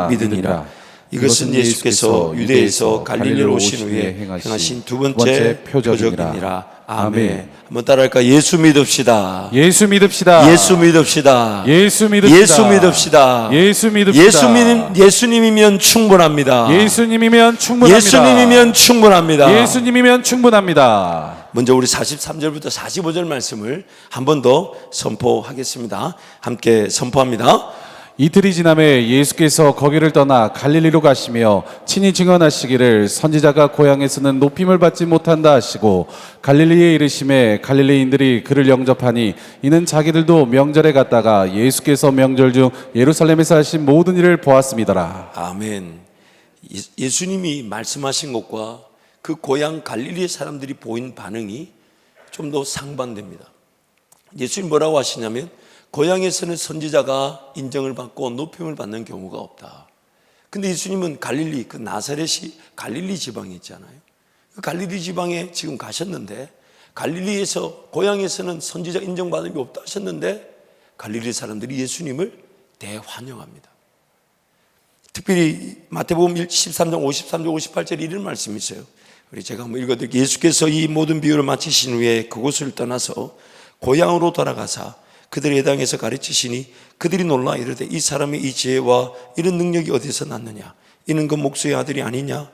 믿으니라. 이것은 예수께서 유대에서 갈릴리로 오신 후에 행하신 두 번째 표적이니라. 아멘. 한번 따라할까? 예수 믿읍시다. 예수 믿읍시다. 예수 믿읍시다. 예수 믿읍시다. 예수 믿읍시다. 예수 믿읍시다. 예수님이면 충분합니다. 예수님이면 충분합니다. 예수님이면 충분합니다. 예수님이면 충분합니다. 먼저 우리 43절부터 45절 말씀을 한 번 더 선포하겠습니다. 함께 선포합니다. 이틀이 지남에 예수께서 거기를 떠나 갈릴리로 가시며 친히 증언하시기를 선지자가 고향에서는 높임을 받지 못한다 하시고 갈릴리에 이르심에 갈릴리인들이 그를 영접하니 이는 자기들도 명절에 갔다가 예수께서 명절 중 예루살렘에서 하신 모든 일을 보았음이더라. 아멘. 예수님이 말씀하신 것과 그 고향 갈릴리의 사람들이 보인 반응이 좀 더 상반됩니다. 예수님 뭐라고 하시냐면 고향에서는 선지자가 인정을 받고 높임을 받는 경우가 없다. 근데 예수님은 갈릴리, 그 나사렛이 갈릴리 지방에 있잖아요. 그 갈릴리 지방에 지금 가셨는데 갈릴리에서 고향에서는 선지자 인정받음이 없다 하셨는데 갈릴리 사람들이 예수님을 대환영합니다. 특별히 마태복음 13장 53절 58절에 이런 말씀이 있어요. 우리 제가 한번 읽어드릴게요. 예수께서 이 모든 비유를 마치신 후에 그곳을 떠나서 고향으로 돌아가사 그들의 해당에서 가르치시니 그들이 놀라 이르되 이 사람의 이 지혜와 이런 능력이 어디서 났느냐? 이는 그 목수의 아들이 아니냐?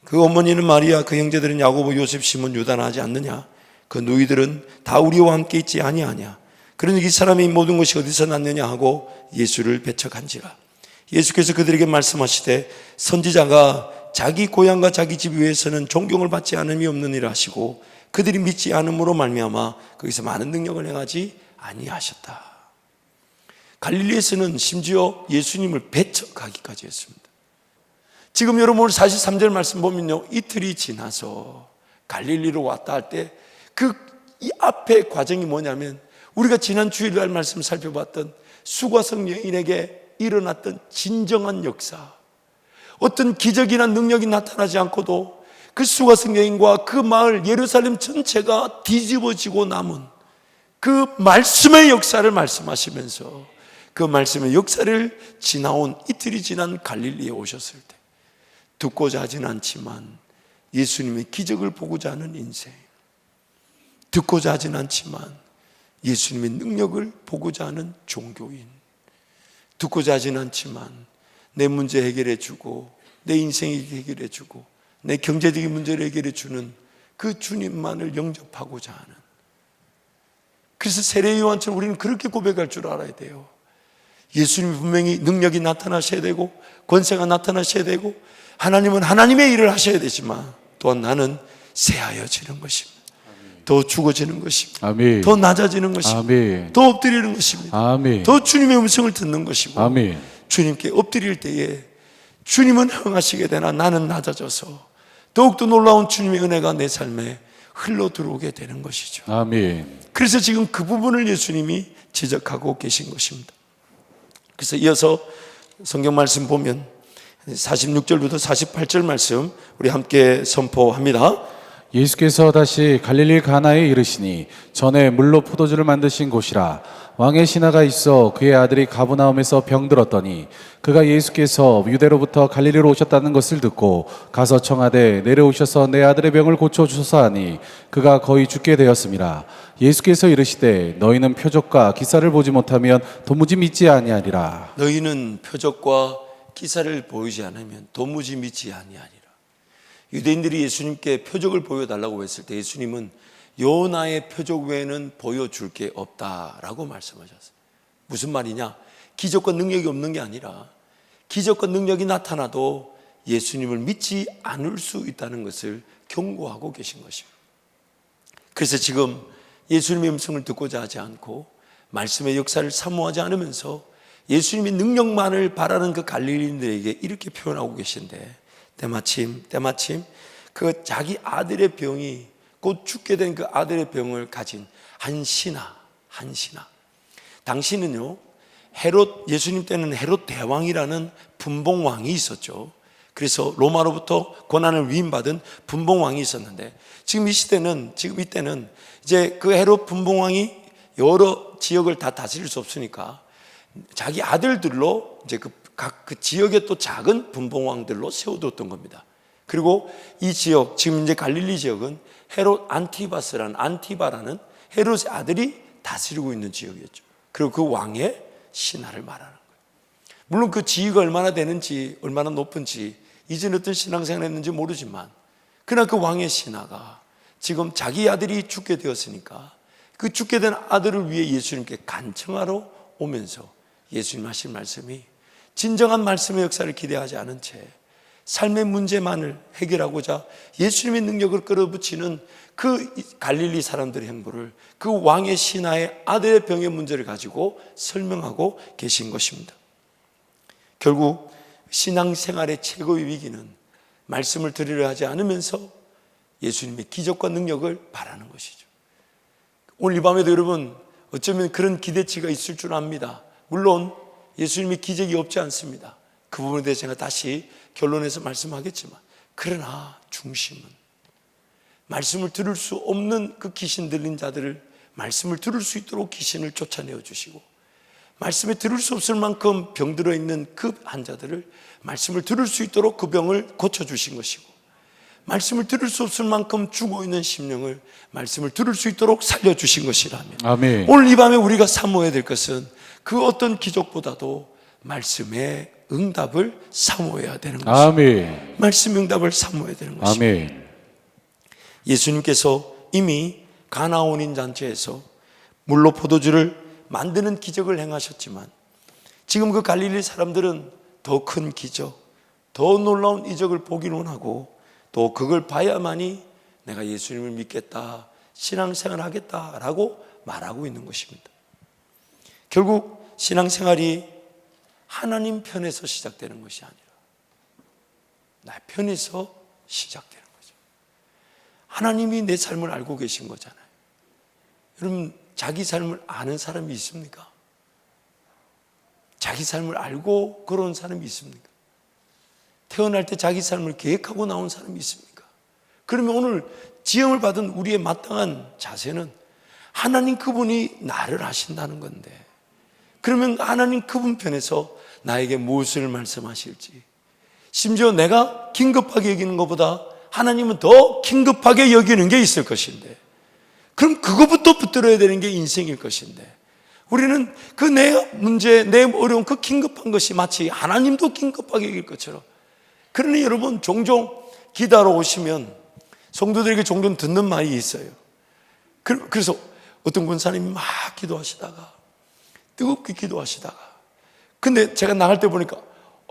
그 어머니는 마리아, 그 형제들은 야고보, 요셉, 시몬, 유다나 하지 않느냐? 그 누이들은 다 우리와 함께 있지 아니하냐? 그러니 이 사람의 모든 것이 어디서 났느냐 하고 예수를 배척한지라. 예수께서 그들에게 말씀하시되 선지자가 자기 고향과 자기 집 위에서는 존경을 받지 않음이 없느니라 하시고 그들이 믿지 않음으로 말미암아 거기서 많은 능력을 행하지 아니하셨다. 갈릴리에서는 심지어 예수님을 배척하기까지 했습니다. 지금 여러분 오늘 43절 말씀 보면요, 이틀이 지나서 갈릴리로 왔다 할 때 이 앞에 과정이 뭐냐면 우리가 지난 주일날 말씀 살펴봤던 수가성 여인에게 일어났던 진정한 역사, 어떤 기적이나 능력이 나타나지 않고도 그 수가성 여인과 그 마을 예루살렘 전체가 뒤집어지고 남은 그 말씀의 역사를 말씀하시면서 그 말씀의 역사를 지나온 이틀이 지난 갈릴리에 오셨을 때 듣고자 하진 않지만 예수님의 기적을 보고자 하는 인생, 듣고자 하진 않지만 예수님의 능력을 보고자 하는 종교인, 듣고자 하진 않지만 내 문제 해결해 주고 내 인생 해결해 주고 내 경제적인 문제를 해결해 주는 그 주님만을 영접하고자 하는, 그래서 세례 요한처럼 우리는 그렇게 고백할 줄 알아야 돼요. 예수님이 분명히 능력이 나타나셔야 되고 권세가 나타나셔야 되고 하나님은 하나님의 일을 하셔야 되지만 또한 나는 새하여지는 것입니다. 더 죽어지는 것입니다. 아멘. 더 낮아지는 것입니다. 아멘. 더 엎드리는 것입니다. 아멘. 더 주님의 음성을 듣는 것이고 아멘. 주님께 엎드릴 때에 주님은 흥하시게 되나 나는 낮아져서 더욱더 놀라운 주님의 은혜가 내 삶에 흘러 들어오게 되는 것이죠. 아멘. 그래서 지금 그 부분을 예수님이 지적하고 계신 것입니다. 그래서 이어서 성경 말씀 보면 46절부터 48절 말씀 우리 함께 선포합니다. 예수께서 다시 갈릴리 가나에 이르시니 전에 물로 포도주를 만드신 곳이라. 왕의 신하가 있어 그의 아들이 가브나움에서 병들었더니 그가 예수께서 유대로부터 갈릴리로 오셨다는 것을 듣고 가서 청하되 내려오셔서 내 아들의 병을 고쳐주소서 하니 그가 거의 죽게 되었음이라. 예수께서 이르시되 너희는 표적과 기사를 보지 못하면 도무지 믿지 아니하리라. 너희는 표적과 기사를 보이지 않으면 도무지 믿지 아니하리라. 유대인들이 예수님께 표적을 보여달라고 했을 때 예수님은 요나의 표적 외에는 보여줄 게 없다라고 말씀하셨어요. 무슨 말이냐? 기적과 능력이 없는 게 아니라 기적과 능력이 나타나도 예수님을 믿지 않을 수 있다는 것을 경고하고 계신 것입니다. 그래서 지금 예수님의 음성을 듣고자 하지 않고 말씀의 역사를 사모하지 않으면서 예수님의 능력만을 바라는 그 갈릴리인들에게 이렇게 표현하고 계신데 때마침 그 자기 아들의 병이 곧 죽게 된 그 아들의 병을 가진 한 신하. 당시는요, 예수님 때는 헤롯 대왕이라는 분봉왕이 있었죠. 그래서 로마로부터 권한을 위임받은 분봉왕이 있었는데 지금 이때는 이제 그 헤롯 분봉왕이 여러 지역을 다 다스릴 수 없으니까 자기 아들들로 이제 각 그 지역에 또 작은 분봉왕들로 세워두었던 겁니다. 그리고 이 지역, 지금 이제 갈릴리 지역은 헤롯 안티바라는 헤롯의 아들이 다스리고 있는 지역이었죠. 그리고 그 왕의 신하를 말하는 거예요. 물론 그 지위가 얼마나 되는지, 얼마나 높은지, 이전 어떤 신앙생활을 했는지 모르지만, 그러나 그 왕의 신하가 지금 자기 아들이 죽게 되었으니까 그 죽게 된 아들을 위해 예수님께 간청하러 오면서 예수님 하신 말씀이, 진정한 말씀의 역사를 기대하지 않은 채 삶의 문제만을 해결하고자 예수님의 능력을 끌어붙이는 그 갈릴리 사람들의 행보를 그 왕의 신하의 아들의 병의 문제를 가지고 설명하고 계신 것입니다. 결국 신앙생활의 최고의 위기는 말씀을 들으려 하지 않으면서 예수님의 기적과 능력을 바라는 것이죠. 오늘 이 밤에도 여러분 어쩌면 그런 기대치가 있을 줄 압니다. 물론 예수님의 기적이 없지 않습니다. 그 부분에 대해서 제가 다시 결론에서 말씀하겠지만, 그러나 중심은 말씀을 들을 수 없는 그 귀신 들린 자들을 말씀을 들을 수 있도록 귀신을 쫓아내어 주시고, 말씀에 들을 수 없을 만큼 병들어 있는 그 환자들을 말씀을 들을 수 있도록 그 병을 고쳐주신 것이고, 말씀을 들을 수 없을 만큼 죽어있는 심령을 말씀을 들을 수 있도록 살려주신 것이라면, 아멘. 오늘 이 밤에 우리가 사모해야 될 것은 그 어떤 기적보다도 말씀의 응답을 사모해야 되는 것입니다. 아멘. 말씀 응답을 사모해야 되는 것입니다. 아멘. 예수님께서 이미 가나온인 잔치에서 물로 포도주를 만드는 기적을 행하셨지만, 지금 그 갈릴리 사람들은 더 큰 기적, 더 놀라운 이적을 보기를 원하고, 또 그걸 봐야만이 내가 예수님을 믿겠다, 신앙생활 하겠다라고 말하고 있는 것입니다. 결국 신앙생활이 하나님 편에서 시작되는 것이 아니라 나의 편에서 시작되는 거죠. 하나님이 내 삶을 알고 계신 거잖아요. 여러분, 자기 삶을 아는 사람이 있습니까? 자기 삶을 알고 걸어온 사람이 있습니까? 태어날 때 자기 삶을 계획하고 나온 사람이 있습니까? 그러면 오늘 지음을 받은 우리의 마땅한 자세는 하나님 그분이 나를 아신다는 건데, 그러면 하나님 그분 편에서 나에게 무엇을 말씀하실지, 심지어 내가 긴급하게 여기는 것보다 하나님은 더 긴급하게 여기는 게 있을 것인데, 그럼 그것부터 붙들어야 되는 게 인생일 것인데, 우리는 그 내 문제, 내 어려운 그 긴급한 것이 마치 하나님도 긴급하게 여길 것처럼. 그러니 여러분, 종종 기도하러 오시면 성도들에게 종종 듣는 말이 있어요. 그래서 어떤 권사님이 막 기도하시다가, 뜨겁게 기도하시다가, 근데 제가 나갈 때 보니까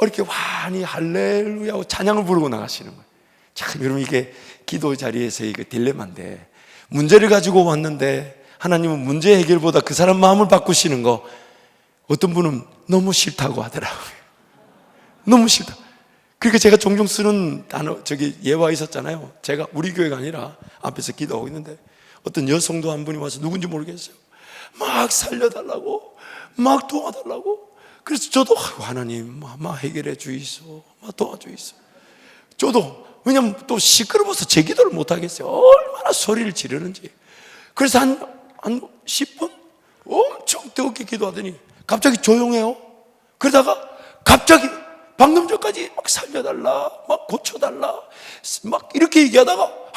이렇게 환히 할렐루야 하고 찬양을 부르고 나가시는 거예요. 참, 여러분, 이게 기도 자리에서 이거 딜레마인데, 문제를 가지고 왔는데 하나님은 문제 해결보다 그 사람 마음을 바꾸시는 거, 어떤 분은 너무 싫다고 하더라고요. 너무 싫다. 그러니까 제가 종종 쓰는 단어, 예화 있었잖아요. 제가 우리 교회가 아니라 앞에서 기도하고 있는데 어떤 여성도 한 분이 와서, 누군지 모르겠어요, 막 살려달라고, 막 도와달라고. 그래서 저도 하나님 막 해결해 주이소, 막 도와주이소. 저도, 왜냐면 또 시끄러워서 제 기도를 못 하겠어요. 얼마나 소리를 지르는지. 그래서 한 10분 엄청 뜨겁게 기도하더니 갑자기 조용해요. 그러다가 갑자기 방금 전까지 막 살려달라, 막 고쳐달라, 막 이렇게 얘기하다가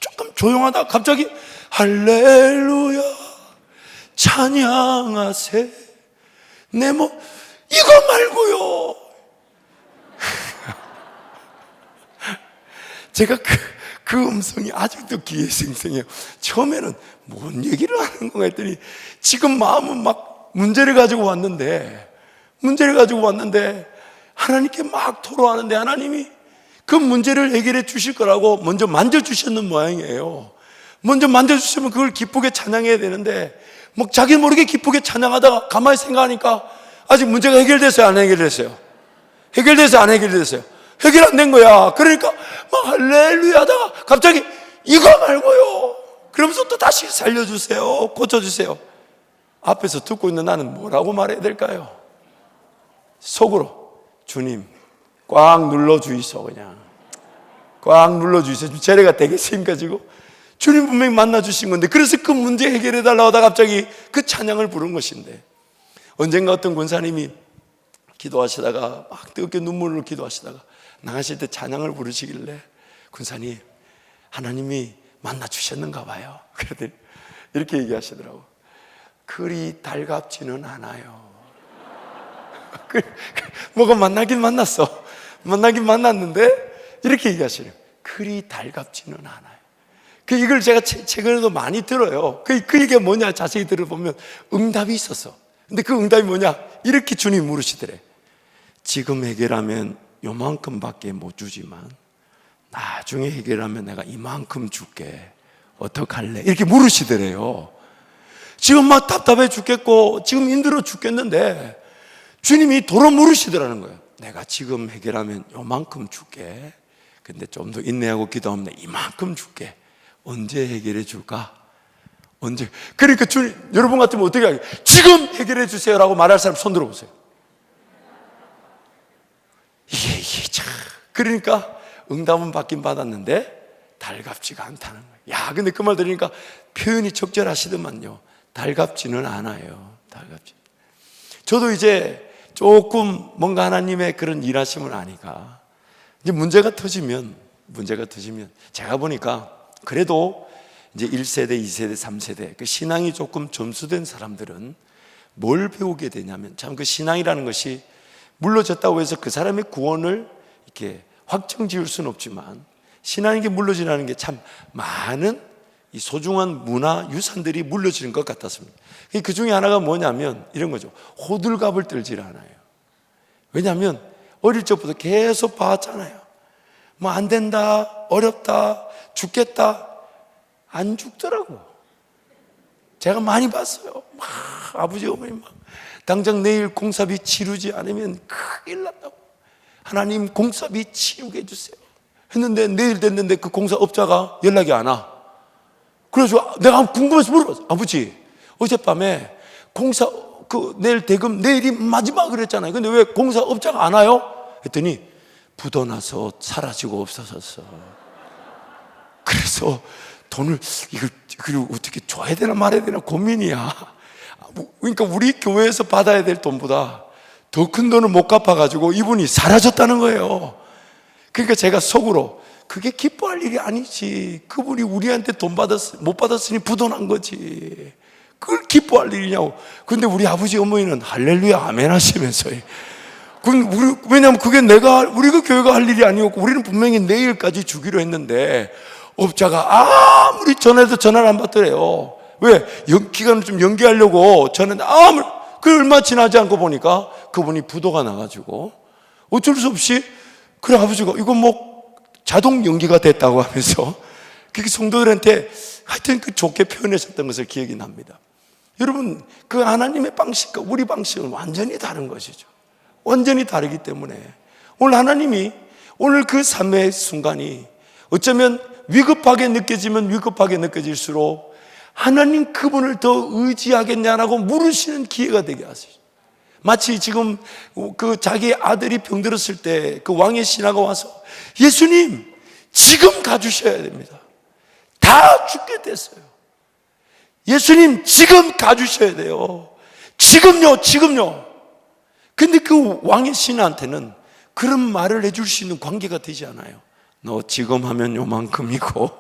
조금 조용하다가 갑자기 할렐루야 찬양하세. 이거 말고요. 제가 그 음성이 아직도 귀에 생생해요. 처음에는 뭔 얘기를 하는 건가 했더니, 지금 마음은 막 문제를 가지고 왔는데 하나님께 막 토로하는데, 하나님이 그 문제를 해결해 주실 거라고 먼저 만져주셨는 모양이에요. 먼저 만져주시면 그걸 기쁘게 찬양해야 되는데, 막 자기 모르게 기쁘게 찬양하다가 가만히 생각하니까 아직 문제가 해결됐어요, 안 해결됐어요? 해결됐어요, 안 해결됐어요? 해결 안 된 거야. 그러니까 막 할렐루야 하다가 갑자기 이거 말고요, 그러면서 또 다시 살려주세요, 고쳐주세요. 앞에서 듣고 있는 나는 뭐라고 말해야 될까요? 속으로, 주님 꽉 눌러주이소, 그냥 꽉 눌러주이소. 제례가 되겠습니까? 지금 주님 분명히 만나주신 건데, 그래서 그 문제 해결해달라고 하다가 갑자기 그 찬양을 부른 것인데, 언젠가 어떤 권사님이 기도하시다가 막 뜨겁게 눈물로 기도하시다가 나가실 때 찬양을 부르시길래 군사님, 하나님이 만나 주셨는가 봐요. 그러더니 이렇게 얘기하시더라고. 그리 달갑지는 않아요. 뭐가 만나긴 만났어. 만나긴 만났는데 이렇게 얘기하시네요. 그리 달갑지는 않아요. 이걸 제가 최근에도 많이 들어요. 그 얘기가 뭐냐 자세히 들어보면 응답이 있었어. 근데 그 응답이 뭐냐, 이렇게 주님 물으시더래. 지금 해결하면 요만큼밖에 못 주지만 나중에 해결하면 내가 이만큼 줄게. 어떡할래? 이렇게 물으시더래요. 지금 막 답답해 죽겠고 지금 힘들어 죽겠는데 주님이 도로 물으시더라는 거예요. 내가 지금 해결하면 요만큼 줄게. 근데 좀 더 인내하고 기도하면 내가 이만큼 줄게. 언제 해결해 줄까? 언제? 그러니까 주님, 여러분 같으면 어떻게 하겠어요? 지금 해결해 주세요라고 말할 사람 손 들어보세요. 이게 참. 그러니까 응답은 받긴 받았는데 달갑지가 않다는 거예요. 야, 근데 그 말 들으니까 표현이 적절하시더만요. 달갑지는 않아요. 달갑지. 저도 이제 조금 뭔가 하나님의 그런 일하심을 아니까 이제 문제가 터지면 제가 보니까 그래도 이제 1세대, 2세대, 3세대 그 신앙이 조금 점수된 사람들은 뭘 배우게 되냐면 참 그 신앙이라는 것이 물러졌다고 해서 그 사람의 구원을 이렇게 확정 지을 수는 없지만 신앙에게 물러지라는 게 참 많은 이 소중한 문화 유산들이 물려지는 것 같았습니다. 그 중에 하나가 뭐냐면 이런 거죠. 호들갑을 떨질 않아요. 왜냐하면 어릴 적부터 계속 봐왔잖아요. 뭐 안 된다, 어렵다, 죽겠다. 안 죽더라고. 제가 많이 봤어요. 막 아버지 어머니 막 당장 내일 공사비 치르지 않으면 큰일 난다고. 하나님 공사비 치르게 해주세요 했는데 내일 됐는데 그 공사업자가 연락이 안 와. 그래서 내가 궁금해서 물어봤어. 아버지, 어젯밤에 공사 내일 대금 내일이 마지막 그랬잖아요. 근데 왜 공사업자가 안 와요? 했더니 부도나서 사라지고 없어졌어. 그래서 돈을 이걸 어떻게 줘야 되나 말아야 되나 고민이야. 그러니까 우리 교회에서 받아야 될 돈보다 더 큰 돈을 못 갚아가지고 이분이 사라졌다는 거예요. 그러니까 제가 속으로 그게 기뻐할 일이 아니지. 그분이 우리한테 돈 못 받았으니 부도난 거지. 그걸 기뻐할 일이냐고. 근데 우리 아버지 어머니는 할렐루야 아멘 하시면서 왜냐하면 그게 우리 그 교회가 할 일이 아니었고 우리는 분명히 내일까지 주기로 했는데 업자가 아무리 전화해도 전화를 안 받더래요. 왜? 기간을 좀 연기하려고 전화했는데 그 얼마 지나지 않고 보니까 그분이 부도가 나가지고 어쩔 수 없이 그래 아버지가 이거 뭐 자동 연기가 됐다고 하면서 그게 성도들한테 하여튼 그 좋게 표현하셨던 것을 기억이 납니다. 여러분 그 하나님의 방식과 우리 방식은 완전히 다른 것이죠. 완전히 다르기 때문에 오늘 하나님이 오늘 그 삶의 순간이 어쩌면 위급하게 느껴지면 위급하게 느껴질수록 하나님 그분을 더 의지하겠냐라고 물으시는 기회가 되게 하세요. 마치 지금 그 자기 아들이 병들었을 때 그 왕의 신하가 와서 예수님 지금 가주셔야 됩니다. 다 죽게 됐어요. 예수님 지금 가주셔야 돼요. 지금요. 근데 그 왕의 신하한테는 그런 말을 해줄 수 있는 관계가 되지 않아요. 너 지금 하면 요만큼이고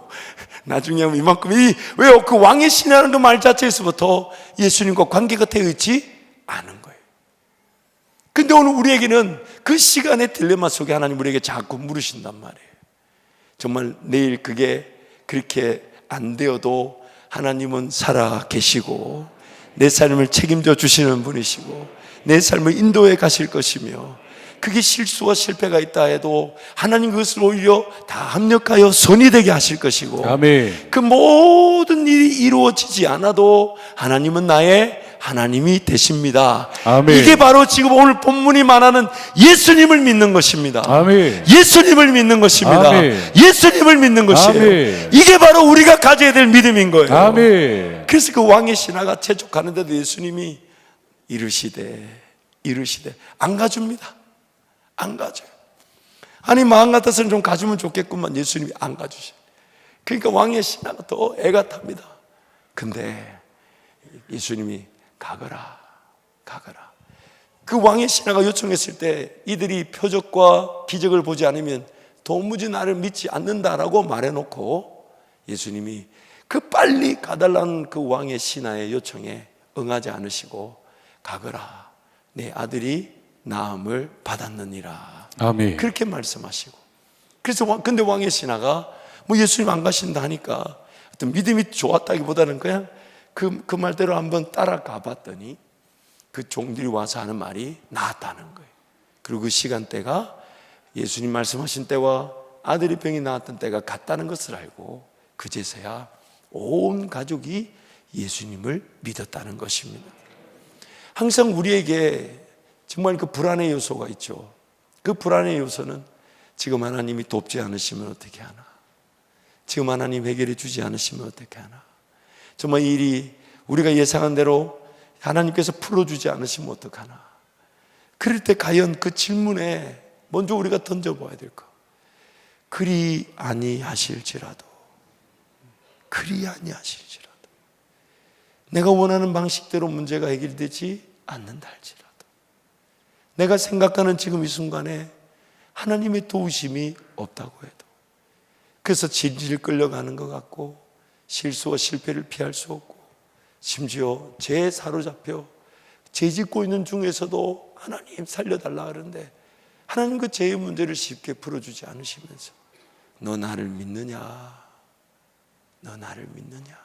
나중에 하면 이만큼. 왜요? 그 왕의 신하라는 그 말 자체에서부터 예수님과 관계가 되어 있지 않은 거예요. 근데 오늘 우리에게는 그 시간의 딜레마 속에 하나님 우리에게 자꾸 물으신단 말이에요. 정말 내일 그게 그렇게 안 되어도 하나님은 살아 계시고 내 삶을 책임져 주시는 분이시고 내 삶을 인도해 가실 것이며 그게 실수와 실패가 있다 해도 하나님 그것을 오히려 다 합력하여 선이 되게 하실 것이고 아멘. 그 모든 일이 이루어지지 않아도 하나님은 나의 하나님이 되십니다. 아멘. 이게 바로 지금 오늘 본문이 말하는 예수님을 믿는 것입니다. 아멘. 예수님을 믿는 것입니다. 아멘. 예수님을 믿는 것이에요. 아멘. 이게 바로 우리가 가져야 될 믿음인 거예요. 아멘. 그래서 그 왕의 신하가 채족하는데도 예수님이 이르시되 안 가줍니다. 안 가져요. 아니 마음 같아서는 좀 가주면 좋겠구만. 예수님이 안 가주셔. 그러니까 왕의 신하가 더 애가 탑니다. 근데 예수님이 가거라. 그 왕의 신하가 요청했을 때 이들이 표적과 기적을 보지 않으면 도무지 나를 믿지 않는다라고 말해놓고 예수님이 그 빨리 가달라는 그 왕의 신하의 요청에 응하지 않으시고 가거라, 내 아들이 나음을 받았느니라. 아멘. 그렇게 말씀하시고, 그래서 근데 왕의 신하가 뭐 예수님 안 가신다 하니까 어떤 믿음이 좋았다기보다는 그냥 그 말대로 한번 따라가 봤더니 그 종들이 와서 하는 말이 나았다는 거예요. 그리고 그 시간대가 예수님 말씀하신 때와 아들이 병이 나았던 때가 같다는 것을 알고 그제서야 온 가족이 예수님을 믿었다는 것입니다. 항상 우리에게 정말 그 불안의 요소가 있죠. 그 불안의 요소는 지금 하나님이 돕지 않으시면 어떻게 하나, 지금 하나님 해결해 주지 않으시면 어떻게 하나, 정말 이 일이 우리가 예상한 대로 하나님께서 풀어주지 않으시면 어떡하나. 그럴 때 과연 그 질문에 먼저 우리가 던져봐야 될 것, 그리 아니하실지라도, 그리 아니하실지라도, 내가 원하는 방식대로 문제가 해결되지 않는다 할지라도, 내가 생각하는 지금 이 순간에 하나님의 도우심이 없다고 해도, 그래서 질질 끌려가는 것 같고 실수와 실패를 피할 수 없고 심지어 죄에 사로잡혀 죄 짓고 있는 중에서도 하나님 살려달라 그러는데 하나님 그 죄의 문제를 쉽게 풀어주지 않으시면서 너 나를 믿느냐, 너 나를 믿느냐.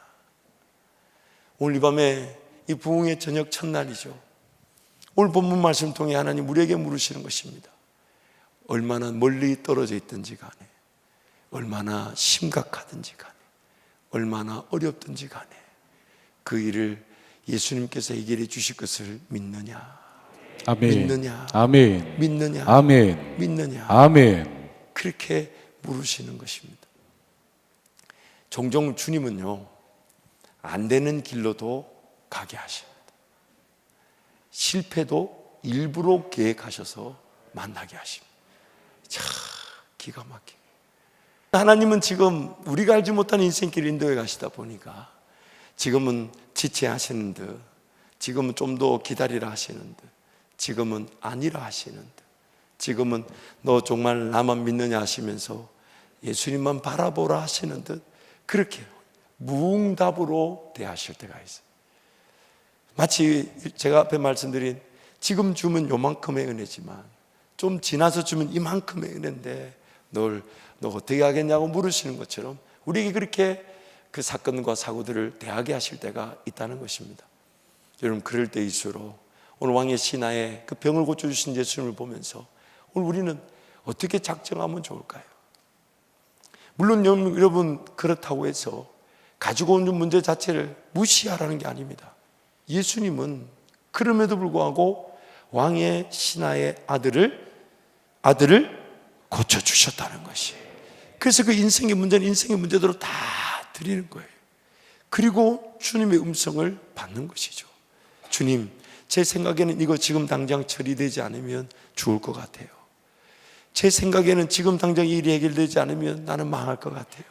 오늘 이 밤에 이 부흥의 저녁 첫날이죠. 오늘 본문 말씀 통해 하나님 우리에게 물으시는 것입니다. 얼마나 멀리 떨어져 있든지 간에, 얼마나 심각하든지 간에, 얼마나 어렵든지 간에 그 일을 예수님께서 해결해 주실 것을 믿느냐, 아멘. 믿느냐, 아멘. 믿느냐, 아멘. 믿느냐. 아멘. 그렇게 물으시는 것입니다. 종종 주님은요, 안 되는 길로도 가게 하십니다. 실패도 일부러 계획하셔서 만나게 하십니다. 참 기가 막히게. 하나님은 지금 우리가 알지 못하는 인생길을 인도해 가시다 보니까 지금은 지체하시는 듯, 지금은 좀 더 기다리라 하시는 듯, 지금은 아니라 하시는 듯, 지금은 너 정말 나만 믿느냐 하시면서 예수님만 바라보라 하시는 듯, 그렇게 무응답으로 대하실 때가 있어요. 마치 제가 앞에 말씀드린 지금 주면 요만큼의 은혜지만 좀 지나서 주면 이만큼의 은혜인데 너 어떻게 하겠냐고 물으시는 것처럼 우리에게 그렇게 그 사건과 사고들을 대하게 하실 때가 있다는 것입니다. 여러분, 그럴 때일수록 오늘 왕의 신하의 그 병을 고쳐주신 예수님을 보면서 오늘 우리는 어떻게 작정하면 좋을까요? 물론 여러분, 그렇다고 해서 가지고 오는 문제 자체를 무시하라는 게 아닙니다. 예수님은 그럼에도 불구하고 왕의 신하의 아들을 고쳐주셨다는 것이, 그래서 그 인생의 문제는 인생의 문제대로 다 드리는 거예요. 그리고 주님의 음성을 받는 것이죠. 주님, 제 생각에는 이거 지금 당장 처리되지 않으면 죽을 것 같아요. 제 생각에는 지금 당장 이 일이 해결되지 않으면 나는 망할 것 같아요.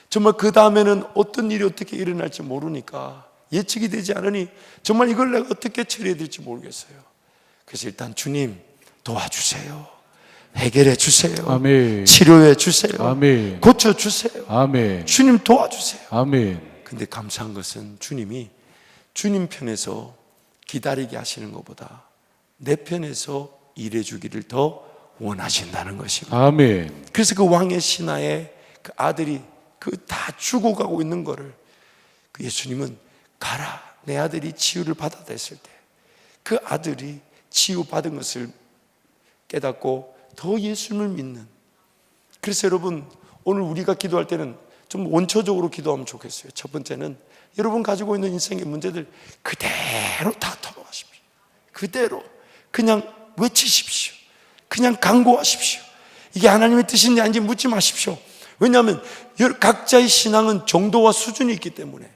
정말 그 다음에는 어떤 일이 어떻게 일어날지 모르니까 예측이 되지 않으니 정말 이걸 내가 어떻게 처리해야 될지 모르겠어요. 그래서 일단 주님 도와주세요. 해결해 주세요. 아멘. 치료해 주세요. 아멘. 고쳐 주세요. 아멘. 주님 도와주세요. 아멘. 근데 감사한 것은 주님이 주님 편에서 기다리게 하시는 것보다 내 편에서 일해 주기를 더 원하신다는 것입니다. 아멘. 그래서 그 왕의 신하의 그 아들이 그 다 죽어가고 있는 거를 그 예수님은 가라, 내 아들이 치유를 받았다 했을 때 그 아들이 치유받은 것을 깨닫고 더 예수님을 믿는. 그래서 여러분, 오늘 우리가 기도할 때는 좀 원초적으로 기도하면 좋겠어요. 첫 번째는 여러분 가지고 있는 인생의 문제들 그대로 다 털어가십시오. 그대로 그냥 외치십시오. 그냥 간구하십시오. 이게 하나님의 뜻인지 아닌지 묻지 마십시오. 왜냐하면 각자의 신앙은 정도와 수준이 있기 때문에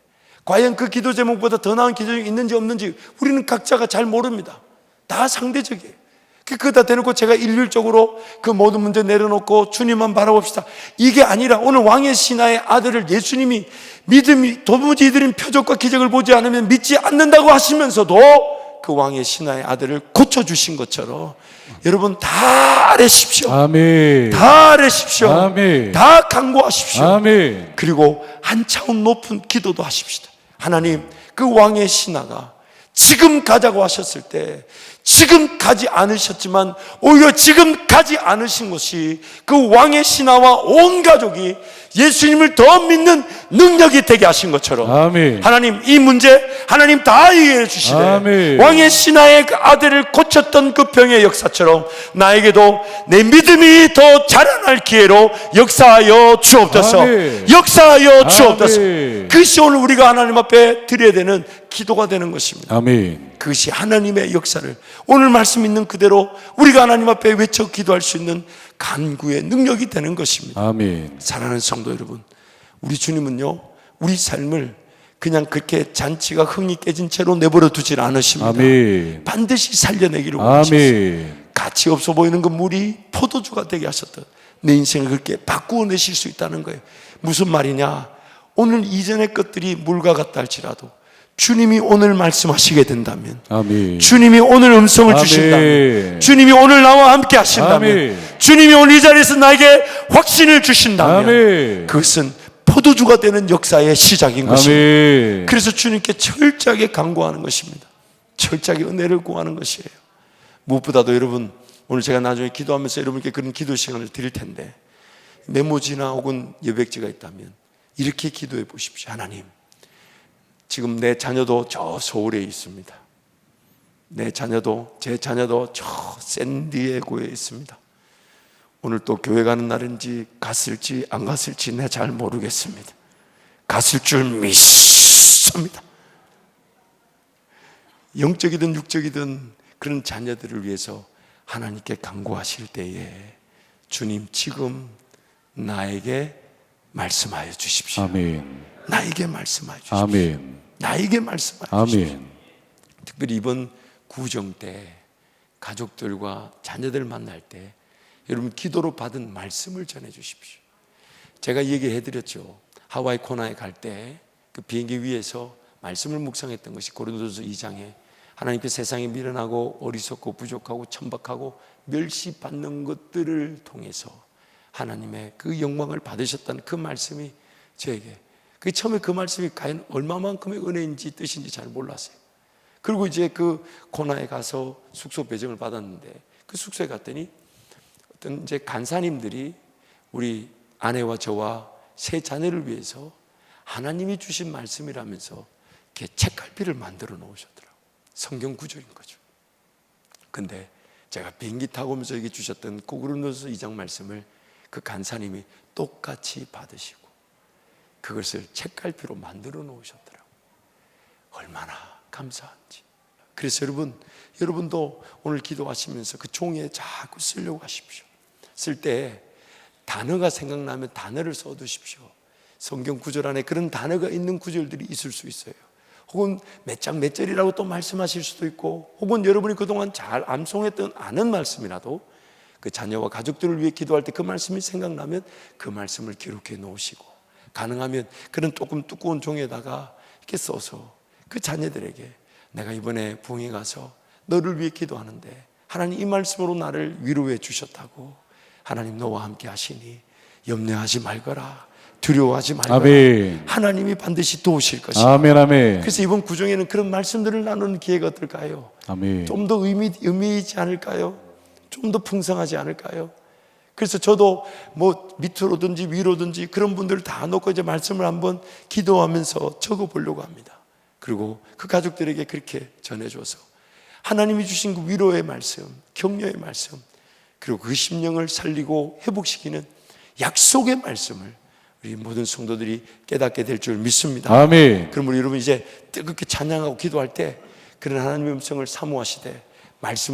과연 그 기도 제목보다 더 나은 기도 제목이 있는지 없는지 우리는 각자가 잘 모릅니다. 다 상대적이에요. 그거 다 대놓고 제가 일률적으로 그 모든 문제 내려놓고 주님만 바라봅시다, 이게 아니라 오늘 왕의 신하의 아들을 예수님이 믿음이 도무지 이들은 표적과 기적을 보지 않으면 믿지 않는다고 하시면서도 그 왕의 신하의 아들을 고쳐주신 것처럼 여러분 다 아뢰십시오. 아멘. 다 아뢰십시오. 아멘. 다 간구하십시오. 아멘. 그리고 한 차원 높은 기도도 하십시다. 하나님, 그 왕의 신하가 지금 가자고 하셨을 때 지금 가지 않으셨지만 오히려 지금 가지 않으신 것이 그 왕의 신하와 온 가족이 예수님을 더 믿는 능력이 되게 하신 것처럼 아멘. 하나님, 이 문제 하나님 다 해결해 주시되 아멘. 왕의 신하의 그 아들을 고쳤던 그 병의 역사처럼 나에게도 내 믿음이 더 자라날 기회로 역사하여 주옵소서. 아멘. 역사하여 주옵소서. 아멘. 그것이 오늘 우리가 하나님 앞에 드려야 되는 기도가 되는 것입니다. 아멘. 그것이 하나님의 역사를 오늘 말씀 있는 그대로 우리가 하나님 앞에 외쳐 기도할 수 있는 간구의 능력이 되는 것입니다. 아멘. 사랑하는 성도 여러분, 우리 주님은요, 우리 삶을 그냥 그렇게 잔치가 흥이 깨진 채로 내버려 두질 않으십니다. 아멘. 반드시 살려내기를 원하셨어요. 아멘. 가치 없어 보이는 그 물이 포도주가 되게 하셨던 내 인생을 그렇게 바꾸어 내실 수 있다는 거예요. 무슨 말이냐? 오늘 이전의 것들이 물과 같다 할지라도 주님이 오늘 말씀하시게 된다면, 아멘. 주님이 오늘 음성을 아멘. 주신다면, 주님이 오늘 나와 함께 하신다면, 아멘. 주님이 오늘 이 자리에서 나에게 확신을 주신다면 아멘. 그것은 포도주가 되는 역사의 시작인 것입니다. 아멘. 그래서 주님께 철저하게 간구하는 것입니다. 철저하게 은혜를 구하는 것이에요. 무엇보다도 여러분, 오늘 제가 나중에 기도하면서 여러분께 그런 기도 시간을 드릴 텐데 메모지나 혹은 여백지가 있다면 이렇게 기도해 보십시오. 하나님, 지금 내 자녀도 저 서울에 있습니다. 내 자녀도, 제 자녀도 저 샌디에고에 있습니다. 오늘 또 교회 가는 날인지 갔을지 안 갔을지 내 잘 모르겠습니다. 갔을 줄 믿습니다. 영적이든 육적이든 그런 자녀들을 위해서 하나님께 간구하실 때에 주님, 지금 나에게 말씀하여 주십시오. 아멘. 나에게 말씀하여 주십시오. 아멘. 나에게 말씀하여 주십시오. 아멘. 특별히 이번 구정 때 가족들과 자녀들 만날 때 여러분 기도로 받은 말씀을 전해 주십시오. 제가 얘기해 드렸죠. 하와이 코나에 갈 때 그 비행기 위에서 말씀을 묵상했던 것이 고린도전서 2장에 하나님께 세상에 미련하고 어리석고 부족하고 천박하고 멸시받는 것들을 통해서 하나님의 그 영광을 받으셨다는 그 말씀이 저에게, 그 처음에 그 말씀이 과연 얼마만큼의 은혜인지 뜻인지 잘 몰랐어요. 그리고 이제 그 코나에 가서 숙소 배정을 받았는데 그 숙소에 갔더니 어떤 이제 간사님들이 우리 아내와 저와 세 자녀를 위해서 하나님이 주신 말씀이라면서 이렇게 책갈피를 만들어 놓으셨더라고요. 성경 구절인 거죠. 근데 제가 비행기 타고 오면서 여기 주셨던 고린도전서 2장 말씀을 그 간사님이 똑같이 받으시고 그것을 책갈피로 만들어 놓으셨더라고요. 얼마나 감사한지. 그래서 여러분도 오늘 기도하시면서 그 종이에 자꾸 쓰려고 하십시오. 쓸 때 단어가 생각나면 단어를 써두십시오. 성경 구절 안에 그런 단어가 있는 구절들이 있을 수 있어요. 혹은 몇 장 몇 절이라고 또 말씀하실 수도 있고, 혹은 여러분이 그동안 잘 암송했던 아는 말씀이라도 그 자녀와 가족들을 위해 기도할 때 그 말씀이 생각나면 그 말씀을 기록해 놓으시고, 가능하면 그런 조금 두꺼운 종에다가 이렇게 써서 그 자녀들에게 내가 이번에 부흥에 가서 너를 위해 기도하는데 하나님 이 말씀으로 나를 위로해 주셨다고, 하나님 너와 함께 하시니 염려하지 말거라, 두려워하지 말거라, 아멘. 하나님이 반드시 도우실 것이다. 아멘. 아멘. 그래서 이번 구정에는 그런 말씀들을 나누는 기회가 어떨까요? 아멘. 좀 더 의미 있지 않을까요? 좀 더 풍성하지 않을까요? 그래서 저도 뭐 밑으로든지 위로든지 그런 분들 다 놓고 이제 말씀을 한번 기도하면서 적어 보려고 합니다. 그리고 그 가족들에게 그렇게 전해줘서 하나님이 주신 그 위로의 말씀, 격려의 말씀, 그리고 그 심령을 살리고 회복시키는 약속의 말씀을 우리 모든 성도들이 깨닫게 될 줄 믿습니다. 아멘. 그럼 우리 여러분 이제 뜨겁게 찬양하고 기도할 때 그런 하나님의 음성을 사모하시되 말씀